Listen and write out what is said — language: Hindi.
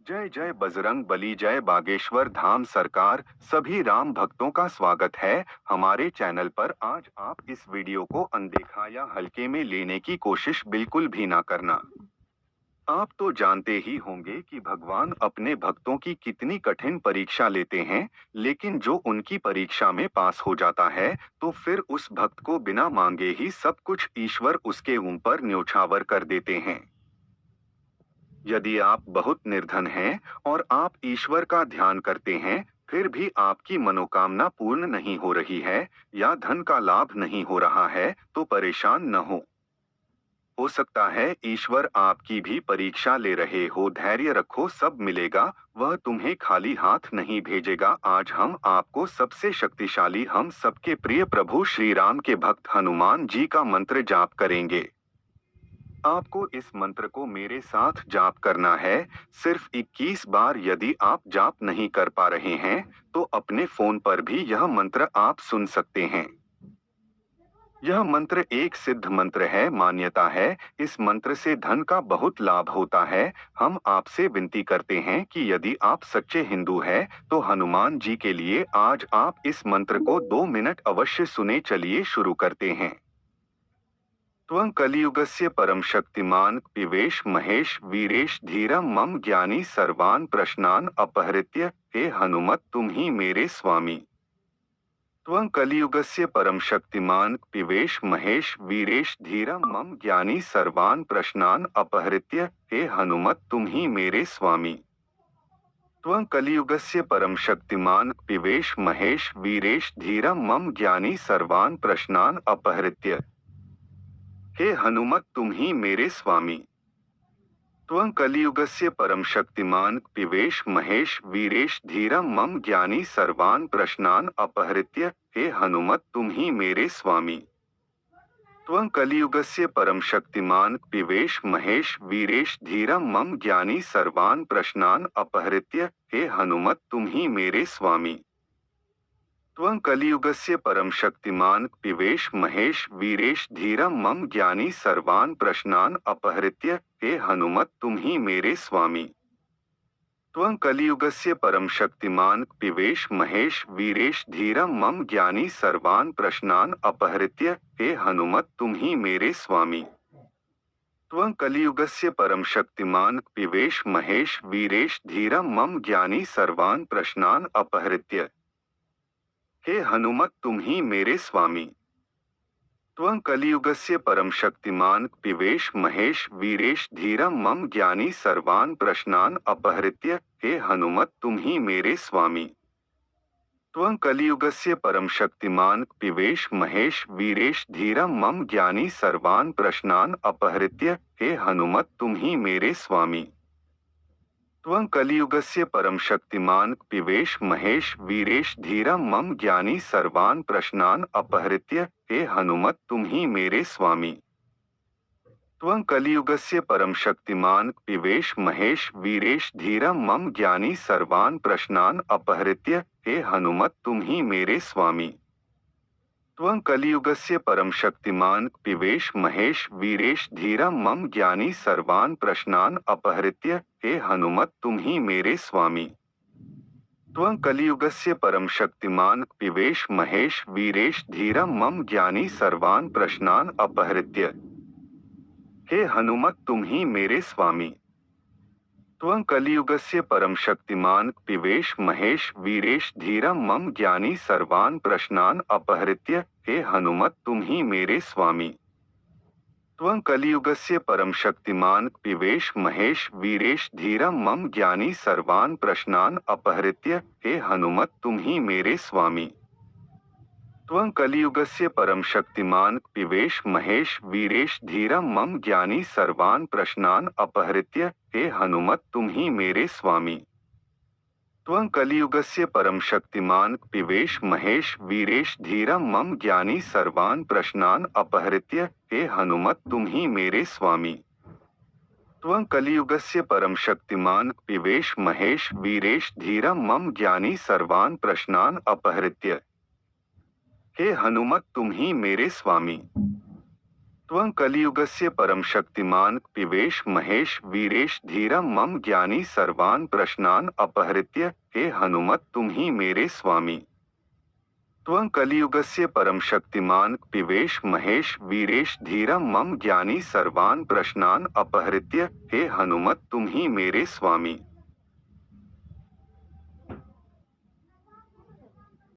जय जय बजरंग बली, जय बागेश्वर धाम सरकार। सभी राम भक्तों का स्वागत है हमारे चैनल पर। आज आप इस वीडियो को अनदेखा या हल्के में लेने की कोशिश बिल्कुल भी ना करना। आप तो जानते ही होंगे कि भगवान अपने भक्तों की कितनी कठिन परीक्षा लेते हैं, लेकिन जो उनकी परीक्षा में पास हो जाता है, तो फिर उस भक्त को बिना मांगे ही सब कुछ ईश्वर उसके ऊपर न्योछावर कर देते हैं। यदि आप बहुत निर्धन हैं और आप ईश्वर का ध्यान करते हैं, फिर भी आपकी मनोकामना पूर्ण नहीं हो रही है या धन का लाभ नहीं हो रहा है, तो परेशान न हो सकता है ईश्वर आपकी भी परीक्षा ले रहे हो। धैर्य रखो, सब मिलेगा। वह तुम्हें खाली हाथ नहीं भेजेगा। आज हम आपको सबसे शक्तिशाली, हम सबके प्रिय प्रभु श्री राम के भक्त हनुमान जी का मंत्र जाप करेंगे। आपको इस मंत्र को मेरे साथ जाप करना है, सिर्फ 21 बार। यदि आप जाप नहीं कर पा रहे हैं, तो अपने फोन पर भी यह मंत्र आप सुन सकते हैं। यह मंत्र एक सिद्ध मंत्र है, मान्यता है इस मंत्र से धन का बहुत लाभ होता है। हम आपसे विनती करते हैं कि यदि आप सच्चे हिंदू हैं, तो हनुमान जी के लिए आज आप इस मंत्र को 2 मिनट अवश्य सुने। चलिए शुरू करते हैं। त्वं कलियुगस्य परम शक्तिमान पिवेश महेश वीरेश धीरम मम ज्ञानी सर्वान प्रश्नान अपहृत्य। हे हनुमत, तुम ही मेरे स्वामी। त्वं कलियुगस्य परम शक्तिमान पिवेश महेश वीरेश धीरम मम ज्ञानी सर्वान प्रश्नान अपहृत्य। हे हनुमत, तुम ही मेरे स्वामी। त्वं कलियुगस्य परम शक्तिमान पिवेश महेश वीरेश धीरम मम ज्ञानी सर्वान प्रश्नान अपहृत्य। हे हनुमत, तुम ही मेरे स्वामी। त्वं कलियुगस्य परम शक्तिमान पिवेश महेश वीरेश धीरम मम ज्ञानी सर्वान प्रश्नान अपहृत्य। हे हनुमत, तुम ही मेरे स्वामी। त्वं कलियुगस्य परम शक्तिमान पिवेश महेश वीरेश धीरम मम ज्ञानी सर्वान प्रश्नान अपहृत्य। हे हनुमत, तुम ही मेरे स्वामी। त्वं कलियुगस्य परम शक्तिमान पिवेश महेश वीरेश धीरम मम ज्ञानी सर्वान प्रश्नान अपहृत्य। हे हनुमत, तुम ही मेरे स्वामी। त्वं कलियुगस्य परम शक्तिमान पिवेश महेश वीरेश धीरम मम ज्ञानी सर्वान प्रश्नान अपहृत्य। हे हनुमत, तुम ही मेरे स्वामी। त्वं कलियुगस्य परम शक्तिमान पिवेश महेश वीरेश धीरम मम ज्ञानी सर्वान प्रश्नान अपहृत्य। हे हनुमत, तुम ही मेरे स्वामी। त्वं कलियुगस्य परम शक्तिमान पिवेश महेश वीरेश धीरम मम ज्ञानी सर्वान प्रश्नान अपहृत्य। हे हनुमत, तुम ही मेरे स्वामी। त्वं कलियुगस्य परम शक्तिमान पिवेश महेश वीरेश धीरम मम ज्ञानी सर्वान प्रश्नान अपहृत्य। हे हनुमत, तुम ही मेरे स्वामी। त्वं कलियुगस्य परम शक्तिमान पिवेश महेश वीरेश धीरम मम ज्ञानी सर्वान प्रश्नान अपहृत्य। हे हनुमत, तुम ही मेरे स्वामी। त्वं कलियुगस्य परम शक्तिमान पिवेश महेश वीरेश धीरम मम ज्ञानी सर्वान प्रश्नान अपहृत्य। हे हनुमत, तुम ही मेरे स्वामी। त्वं कलियुगस्य परम शक्तिमान पिवेश महेश वीरेश धीरम मम ज्ञानी सर्वान प्रश्नान अपहृत्य। हे हनुमत, तुम ही मेरे स्वामी। त्वं कलियुगस्य परम शक्तिमान पिवेश महेश वीरेश धीरम मम ज्ञानी सर्वान प्रश्नान अपहृत्य। हे हनुमत, तुम ही मेरे स्वामी। त्वं कलियुगस्य परम शक्तिमान पिवेश महेश वीरेश धीरम मम ज्ञानी सर्वान प्रश्नान अपहृत्य। हे हनुमत, तुम ही मेरे स्वामी। त्वं कलियुगस्य परम शक्तिमान पिवेश महेश वीरेश धीरम मम ज्ञानी सर्वान प्रश्नान अपहृत्य। हे हनुमत, तुम ही मेरे स्वामी। त्वं कलियुगस्य परम शक्तिमान पिवेश महेश वीरेश धीरम मम ज्ञानी सर्वान प्रश्नान अपहृत्य। हे हनुमत, तुम ही मेरे स्वामी। त्वं कलियुगस्य परम शक्तिमान पिवेश महेश वीरेश धीरम मम ज्ञानी सर्वान प्रश्नान अपहृत्य। हे हनुमत, तुम ही मेरे स्वामी। त्वं कलियुगस्य परम शक्तिमान पिवेश महेश वीरेश धीरम मम ज्ञानी सर्वान प्रश्नान अपहृत्य। हे हनुमत, तुम ही मेरे स्वामी। त्वं कलियुगस्य परम शक्तिमान पिवेश महेश वीरेश धीरम मम ज्ञानी सर्वान् प्रश्नान् अपहृत्य हे हनुमत तुम ही मेरे स्वामी। त्वं कलियुगस्य परम शक्तिमान पिवेश महेश वीरेश धीरम मम ज्ञानी सर्वान् प्रश्नान् अपहृत्य हे हनुमत तुम ही मेरे स्वामी।